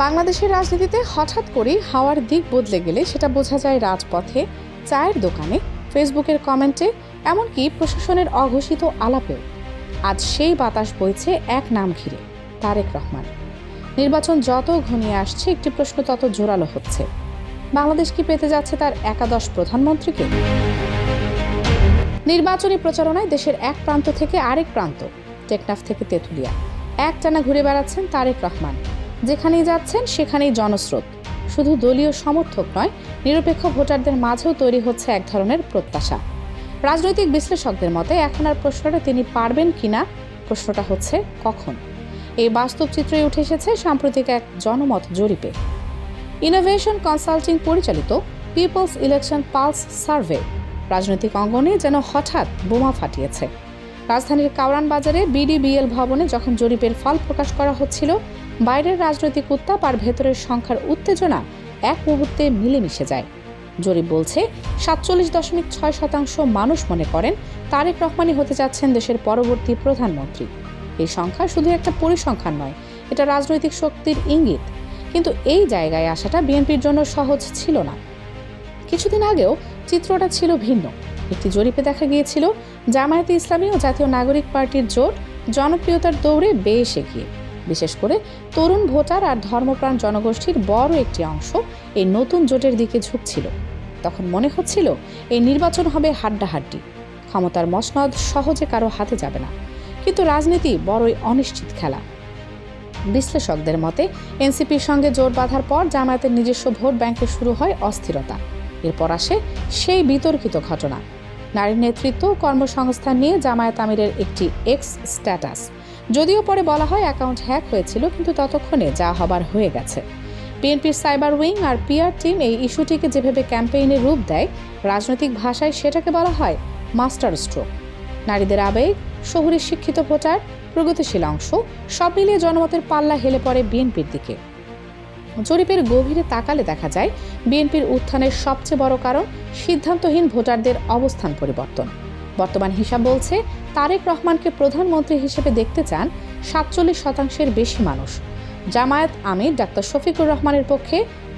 বাংলাদেশের রাজনীতিতে হঠাৎ করেই হাওয়ার দিক বদলে গেলে সেটা বোঝা যায় রাজপথে, চায়ের দোকানে, ফেসবুকের কমেন্টে, এমনকি প্রশাসনের অঘোষিত আলাপেও। আজ সেই বাতাস বইছে এক নাম ঘিরে, তারেক রহমান। নির্বাচন যত ঘনিয়ে আসছে একটি প্রশ্ন তত জোরালো হচ্ছে, বাংলাদেশ কি পেতে যাচ্ছে তার একাদশ প্রধানমন্ত্রীকে? নির্বাচনী প্রচারণায় দেশের এক প্রান্ত থেকে আরেক প্রান্ত, টেকনাফ থেকে তেঁতুলিয়া, একটানা ঘুরে বেড়াচ্ছেন তারেক রহমান। যেখানেই যাচ্ছেন সেখানেই জনস্রোত। শুধু দলীয় সমর্থক নয়, নিরপেক্ষ ভোটারদের মাঝেও তৈরি হচ্ছে এক ধরনের প্রত্যাশা। রাজনৈতিক বিশ্লেষকদের মতে এখন আর প্রশ্নটা তিনি পারবেন কিনা, প্রশ্নটা হচ্ছে কখন। এই বাস্তব চিত্রই উঠে এসেছে সাম্প্রতিক এক জনমত জরিপে। ইনোভেশন কনসাল্টিং পরিচালিত পিপলস ইলেকশন পালস সার্ভে রাজনৈতিক অঙ্গনে যেন হঠাৎ বোমা ফাটিয়েছে। রাজধানীর কাওরান বাজারে বিডিবিএল ভবনে যখন জরিপের ফল প্রকাশ করা হচ্ছিল, বাইরের রাজনৈতিক উত্তাপ আর ভেতরের সংখ্যার উত্তেজনা এক মুহূর্তে মিলেমিশে যায়। জরিপ বলছে 47.6% মানুষ মনে করেন তারেক রহমানই হতে যাচ্ছেন দেশের পরবর্তী প্রধানমন্ত্রী। এই সংখ্যা শুধু একটা পরিসংখ্যান নয়, এটা রাজনৈতিক শক্তির ইঙ্গিত। কিন্তু এই জায়গায় আসাটা বিএনপির জন্য সহজ ছিল না। কিছুদিন আগেও চিত্রটা ছিল ভিন্ন। একটি জরিপে দেখা গিয়েছিল জামায়াতে ইসলামী ও জাতীয় নাগরিক পার্টির জোট জনপ্রিয়তার দৌড়ে বেশ এগিয়ে। বিশেষ করে তরুণ ভোটার আর ধর্মপ্রাণ জনগোষ্ঠীর বড় একটি অংশ এই নতুন জোটের দিকে ঝুঁকছিল। তখন মনে হচ্ছিল এই নির্বাচন হবে হাড্ডাহাড্ডি, ক্ষমতার মসনদ সহজে কারো হাতে যাবে না। কিন্তু রাজনীতি বড়ই অনিশ্চিত খেলা। বিশ্লেষকদের মতে এনসিপির সঙ্গে জোট বাঁধার পর জামায়াতের নিজস্ব ভোট ব্যাংকে শুরু হয় অস্থিরতা। এরপর আসে সেই বিতর্কিত ঘটনা, নারীর নেতৃত্ব ও কর্মসংস্থান নিয়ে জামায়াত আমিরের একটি এক্স স্ট্যাটাস। যদিও পরে বলা হয় অ্যাকাউন্ট হ্যাক হয়েছিল, কিন্তু ততক্ষণে যা হবার হয়ে গেছে। বিএনপির সাইবার উইং আর পিআর টিম এই ইস্যুটিকে যেভাবে ক্যাম্পেইনের রূপ দেয়, রাজনৈতিক ভাষায় সেটাকে বলা হয় মাস্টার স্ট্রোক। নারীদের আবেগ, শহুরে শিক্ষিত ভোটার, প্রগতিশীল অংশ সব মিলিয়ে জনমতের পাল্লা হেলে পড়ে বিএনপির দিকে। জরিপের গভীরে তাকালে দেখা যায় বিএনপির উত্থানের সবচেয়ে বড় কারণ সিদ্ধান্তহীন ভোটারদের অবস্থান পরিবর্তন। বর্তমান হিসাব বলছে তারেক রহমানকে প্রধানমন্ত্রী হিসেবে দেখতে চান 47% বেশি মানুষ। জামায়াত আমির ডাক্তার শফিকুর রহমানের পক্ষে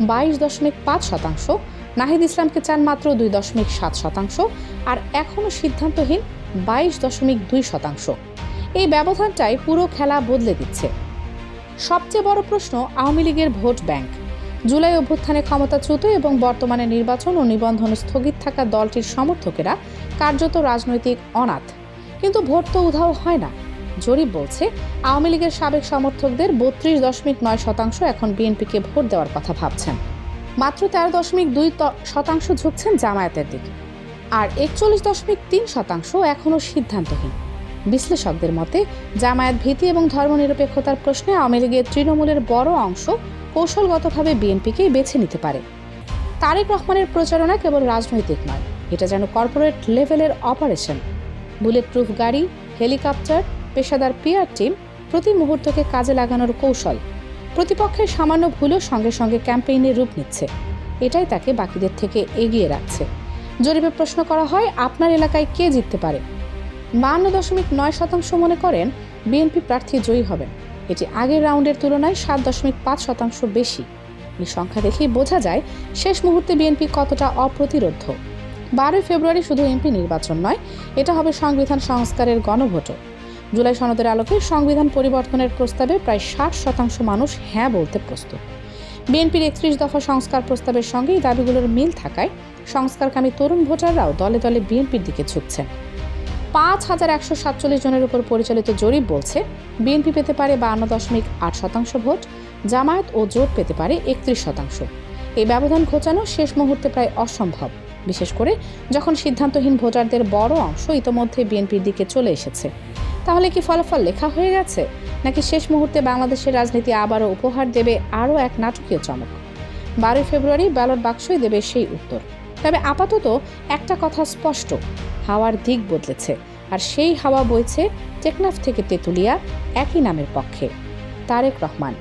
22.5%, নাহিদ ইসলামকে চান মাত্র 2.7%, আর এখনও সিদ্ধান্তহীন 22.2%। এই ব্যবধানটাই পুরো খেলা বদলে দিচ্ছে। সবচেয়ে বড় প্রশ্ন আওয়ামী লীগের ভোট ব্যাংক। জুলাই অভ্যুত্থানে ক্ষমতাচ্যুত এবং বর্তমানে নির্বাচন ও নিবন্ধন স্থগিত থাকা দলটির সমর্থকেরা কার্যত রাজনৈতিক অনাথ। কিন্তু ভোট তো উধাও হয় না। জরিপ বলছে আওয়ামী লীগের সাবেক সমর্থকদের 32.9% এখন বিএনপিকে ভোট দেওয়ার কথা ভাবছেন। মাত্র 13.2% ঝুঁকছেন জামায়াতের দিকে, আর 41.3% এখনও সিদ্ধান্তহীন। বিশ্লেষকদের মতে জামায়াত ভীতি এবং ধর্মনিরপেক্ষতার প্রশ্নে আওয়ামী লীগের তৃণমূলের বড় অংশ কৌশলগতভাবে বিএনপিকেই বেছে নিতে পারে। তারেক রহমানের প্রচারণা কেবল রাজনৈতিক নয়, এটা যেন কর্পোরেট লেভেলের অপারেশন। বুলেট প্রুফ গাড়ি, হেলিকপ্টার, পেশাদার পিআর টিম, প্রতি মুহূর্তকে কাজে লাগানোর কৌশল। প্রতিপক্ষের সামান্য ভুলও সঙ্গে সঙ্গে ক্যাম্পেইনের রূপ নিচ্ছে। এটাই তাকে বাকিদের থেকে এগিয়ে রাখছে। জরিপে প্রশ্ন করা হয়, আপনার এলাকায় কে জিততে পারে? 52.9% মনে করেন বিএনপি প্রার্থী জয়ী হবেন। এটি আগের রাউন্ডের তুলনায় 7.5% বেশি। এই সংখ্যা দেখেই বোঝা যায় শেষ মুহূর্তে বিএনপি কতটা অপ্রতিরোধ্য। 12 ফেব্রুয়ারি শুধু এমপি নির্বাচন নয়, এটা হবে সংবিধান সংস্কারের গণভোটও। জুলাই সনদের আলোকে সংবিধান পরিবর্তনের প্রস্তাবে প্রায় 60% মানুষ হ্যাঁ বলতে প্রস্তুত। বিএনপির 31 দফা সংস্কার প্রস্তাবের সঙ্গে এই দাবিগুলোর মিল থাকায় সংস্কারকামী তরুণ ভোটাররাও দলে দলে বিএনপির দিকে ঝুঁকছেন। 5147 জনের উপর পরিচালিত জরিপ বলছে বিএনপি পেতে পারে 52.8% ভোট, জামায়াত ও জোট পেতে পারে 31%। এই ব্যবধান ঘোচানো শেষ মুহূর্তে প্রায় অসম্ভব, বিশেষ করে যখন সিদ্ধান্তহীন ভোটারদের বড় অংশ ইতোমধ্যে বিএনপির দিকে চলে এসেছে। তাহলে কি ফলাফল লেখা হয়ে গেছে, নাকি শেষ মুহূর্তে বাংলাদেশের রাজনীতি আবারও উপহার দেবে আরও এক নাটকীয় চমক? 12 ফেব্রুয়ারি ব্যালট বাক্সই দেবে সেই উত্তর। তবে আপাতত একটা কথা স্পষ্ট, হাওয়ার দিক বদলেছে, আর সেই হাওয়া বইছে টেকনাফ থেকে তেঁতুলিয়া, একই নামের পক্ষে, তারেক রহমান।